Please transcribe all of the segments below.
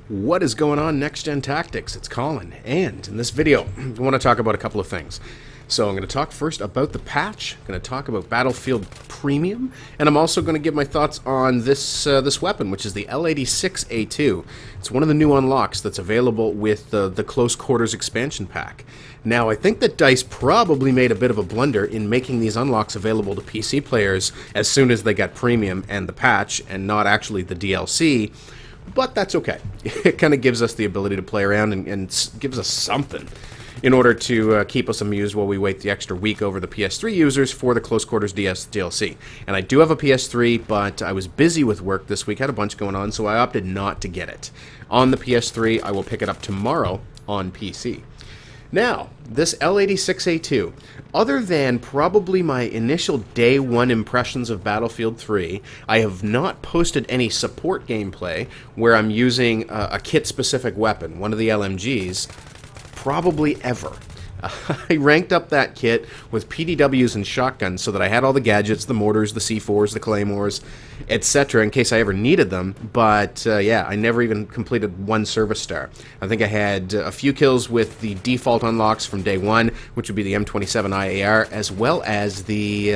What is going on, Next Gen Tactics? It's Colin, and in this video, I want to talk about a couple of things. So I'm going to talk first about the patch, I'm going to talk about Battlefield Premium, and I'm also going to give my thoughts on this weapon, which is the L86A2. It's one of the new unlocks that's available with the Close Quarters expansion pack. Now, I think that DICE probably made a bit of a blunder in making these unlocks available to PC players as soon as they got Premium and the patch, and not actually the DLC. But that's okay. It kind of gives us the ability to play around and gives us something in order to keep us amused while we wait the extra week over the PS3 users for the Close Quarters DLC. And I do have a PS3, but I was busy with work this week, had a bunch going on, so I opted not to get it. On the PS3, I will pick it up tomorrow on PC. Now, this L86A2, other than probably my initial day one impressions of Battlefield 3, I have not posted any support gameplay where I'm using a kit-specific weapon, one of the LMGs, probably ever. I ranked up that kit with PDWs and shotguns so that I had all the gadgets, the mortars, the C4s, the claymores, etc. in case I ever needed them, but yeah, I never even completed one service star. I think I had a few kills with the default unlocks from day one, which would be the M27 IAR, as well as the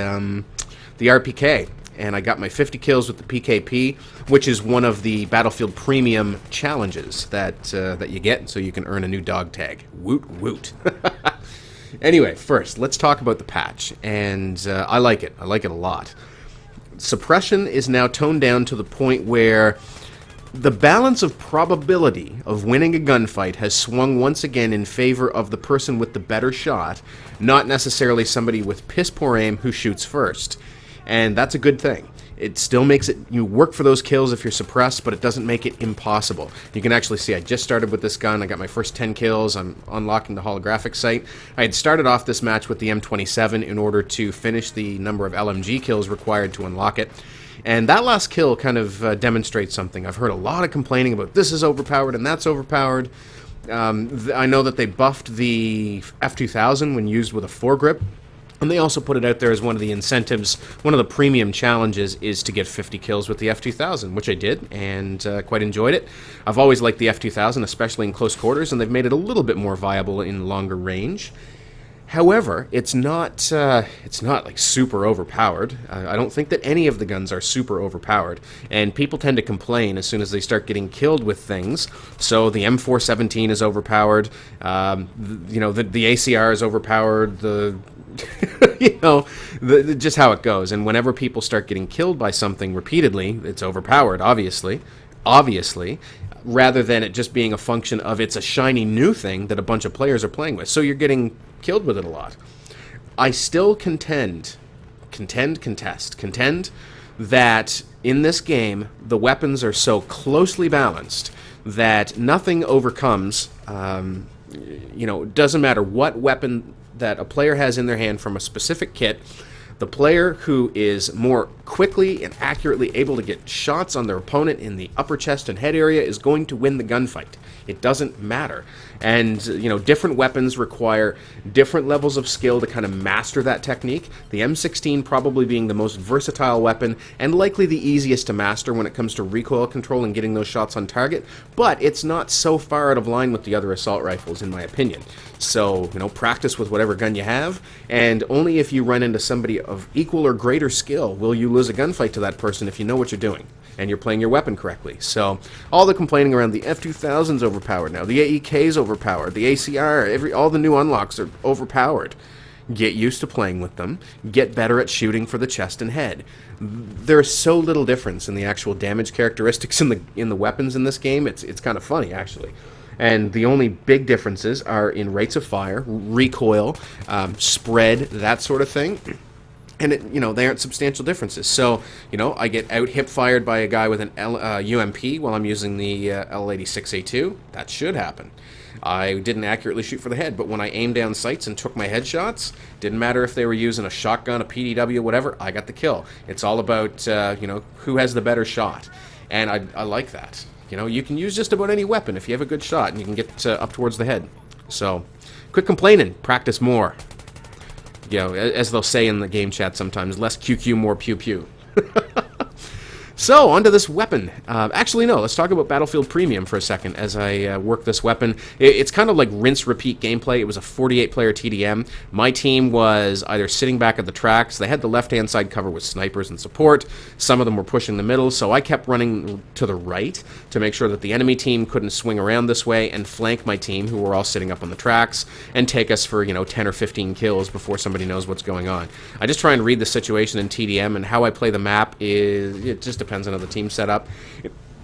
RPK. And I got my 50 kills with the PKP, which is one of the Battlefield Premium challenges that you get, so you can earn a new dog tag. Woot woot. Anyway, first, let's talk about the patch, and I like it. I like it a lot. Suppression is now toned down to the point where the balance of probability of winning a gunfight has swung once again in favor of the person with the better shot, not necessarily somebody with piss-poor aim who shoots first. And that's a good thing. It still makes it, you work for those kills if you're suppressed, but it doesn't make it impossible. You can actually see I just started with this gun. I got my first 10 kills. I'm unlocking the holographic sight. I had started off this match with the M27 in order to finish the number of LMG kills required to unlock it. And that last kill kind of demonstrates something. I've heard a lot of complaining about this is overpowered and that's overpowered. I know that they buffed the F2000 when used with a foregrip. And they also put it out there as one of the incentives, one of the premium challenges is to get 50 kills with the F2000, which I did, and quite enjoyed it. I've always liked the F2000, especially in close quarters, and they've made it a little bit more viable in longer range. However, it's not like super overpowered. I don't think that any of the guns are super overpowered, and people tend to complain as soon as they start getting killed with things. So the M417 is overpowered. You know, the ACR is overpowered. You know, just how it goes. And whenever people start getting killed by something repeatedly, it's overpowered, obviously, rather than it just being a function of it's a shiny new thing that a bunch of players are playing with. So you're getting killed with it a lot. I still contend that in this game, the weapons are so closely balanced that nothing overcomes, you know, it doesn't matter what weapon that a player has in their hand from a specific kit, the player who is more quickly and accurately able to get shots on their opponent in the upper chest and head area is going to win the gunfight. It doesn't matter. And, you know, different weapons require different levels of skill to kind of master that technique. The M16 probably being the most versatile weapon and likely the easiest to master when it comes to recoil control and getting those shots on target, but it's not so far out of line with the other assault rifles, in my opinion. So, you know, practice with whatever gun you have, and only if you run into somebody of equal or greater skill will you lose a gunfight to that person if you know what you're doing and you're playing your weapon correctly. So, all the complaining around the F2000's overpowered now, the AEK's overpowered, the ACR, all the new unlocks are overpowered. Get used to playing with them. Get better at shooting for the chest and head. There's so little difference in the actual damage characteristics in the weapons in this game. It's kind of funny, actually. And the only big differences are in rates of fire, recoil, spread, that sort of thing. And, you know, they aren't substantial differences. So, you know, I get out hip-fired by a guy with an UMP while I'm using the L86A2. That should happen. I didn't accurately shoot for the head, but when I aimed down sights and took my headshots, didn't matter if they were using a shotgun, a PDW, whatever, I got the kill. It's all about, you know, who has the better shot. And I like that. You know, you can use just about any weapon if you have a good shot and you can get up towards the head. So, quit complaining. Practice more. You know, as they'll say in the game chat sometimes, less QQ, more pew pew. So, onto this weapon. Actually, no, let's talk about Battlefield Premium for a second as I work this weapon. It's kind of like rinse-repeat gameplay. It was a 48-player TDM. My team was either sitting back at the tracks. They had the left-hand side cover with snipers and support. Some of them were pushing the middle, so I kept running to the right to make sure that the enemy team couldn't swing around this way and flank my team, who were all sitting up on the tracks, and take us for, 10 or 15 kills before somebody knows what's going on. I just try and read the situation in TDM, and how I play the map it just depends on how the team's set up.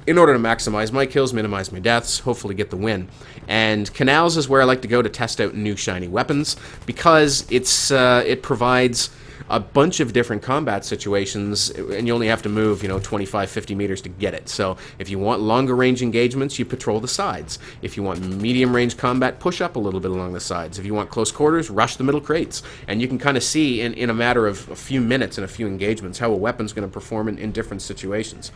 In order to maximize my kills, minimize my deaths, hopefully get the win. And Canals is where I like to go to test out new shiny weapons, because it provides a bunch of different combat situations, and you only have to move, 25, 50 meters to get it. So if you want longer range engagements, you patrol the sides. If you want medium range combat, push up a little bit along the sides. If you want close quarters, rush the middle crates. And you can kind of see in a matter of a few minutes and a few engagements how a weapon's going to perform in different situations.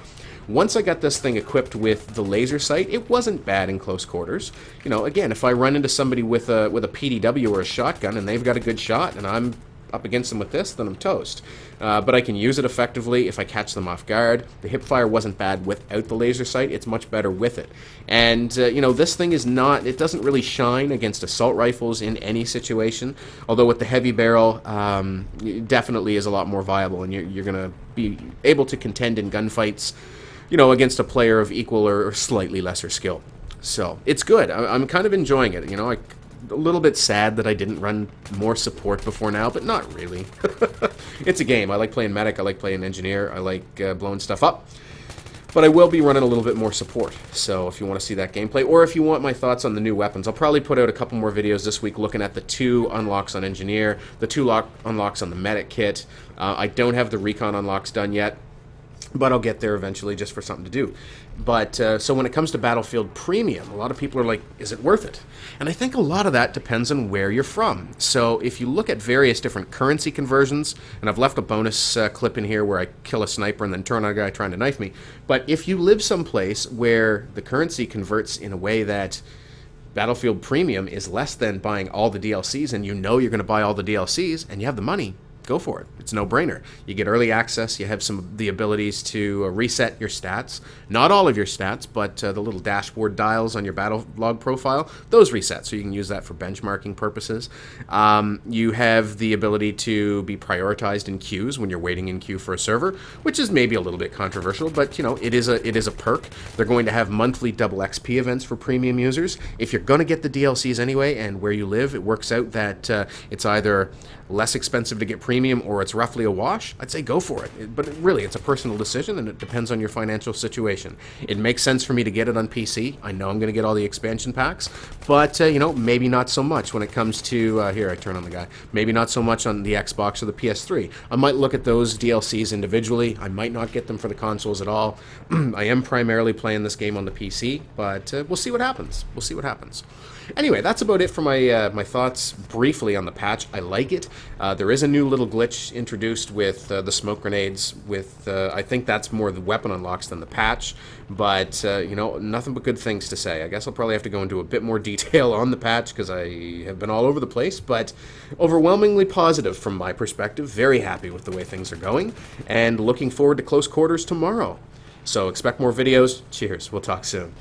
Once I got this thing equipped with the laser sight, it wasn't bad in close quarters. Again, if I run into somebody with a PDW or a shotgun and they've got a good shot and I'm up against them with this, then I'm toast. But I can use it effectively if I catch them off guard. The hipfire wasn't bad without the laser sight. It's much better with it. And, this thing is not, it doesn't really shine against assault rifles in any situation. Although with the heavy barrel, it definitely is a lot more viable, and you're going to be able to contend in gunfights, against a player of equal or slightly lesser skill. So, it's good. I'm kind of enjoying it. A little bit sad that I didn't run more support before now, but not really. It's a game. I like playing medic, I like playing engineer, I like blowing stuff up. But I will be running a little bit more support, so if you want to see that gameplay, or if you want my thoughts on the new weapons, I'll probably put out a couple more videos this week looking at the 2 unlocks on engineer, the 2 unlocks on the medic kit. I don't have the recon unlocks done yet, but I'll get there eventually just for something to do. But, so when it comes to Battlefield Premium, a lot of people are like, is it worth it? And I think a lot of that depends on where you're from. So if you look at various different currency conversions, and I've left a bonus clip in here where I kill a sniper and then turn on a guy trying to knife me, but if you live someplace where the currency converts in a way that Battlefield Premium is less than buying all the DLCs, and you're going to buy all the DLCs, and you have the money, go for it. It's no-brainer. You get early access. You have some of the abilities to reset your stats. Not all of your stats, but the little dashboard dials on your battle log profile, those reset, so you can use that for benchmarking purposes. You have the ability to be prioritized in queues when you're waiting in queue for a server, which is maybe a little bit controversial, but it is a perk. They're going to have monthly double XP events for premium users. If you're going to get the DLCs anyway, and where you live, it works out that it's either less expensive to get premium or it's roughly a wash, I'd say go for it. But really, it's a personal decision, and it depends on your financial situation. It makes sense for me to get it on PC. I know I'm going to get all the expansion packs, but, maybe not so much when it comes to, here, I turn on the guy, maybe not so much on the Xbox or the PS3. I might look at those DLCs individually. I might not get them for the consoles at all. I am primarily playing this game on the PC, but we'll see what happens. We'll see what happens. Anyway, that's about it for my thoughts briefly on the patch. I like it. There is a new little glitch introduced with the smoke grenades. I think that's more the weapon unlocks than the patch. But, nothing but good things to say. I guess I'll probably have to go into a bit more detail on the patch because I have been all over the place. But overwhelmingly positive from my perspective. Very happy with the way things are going. And looking forward to close quarters tomorrow. So expect more videos. Cheers. We'll talk soon.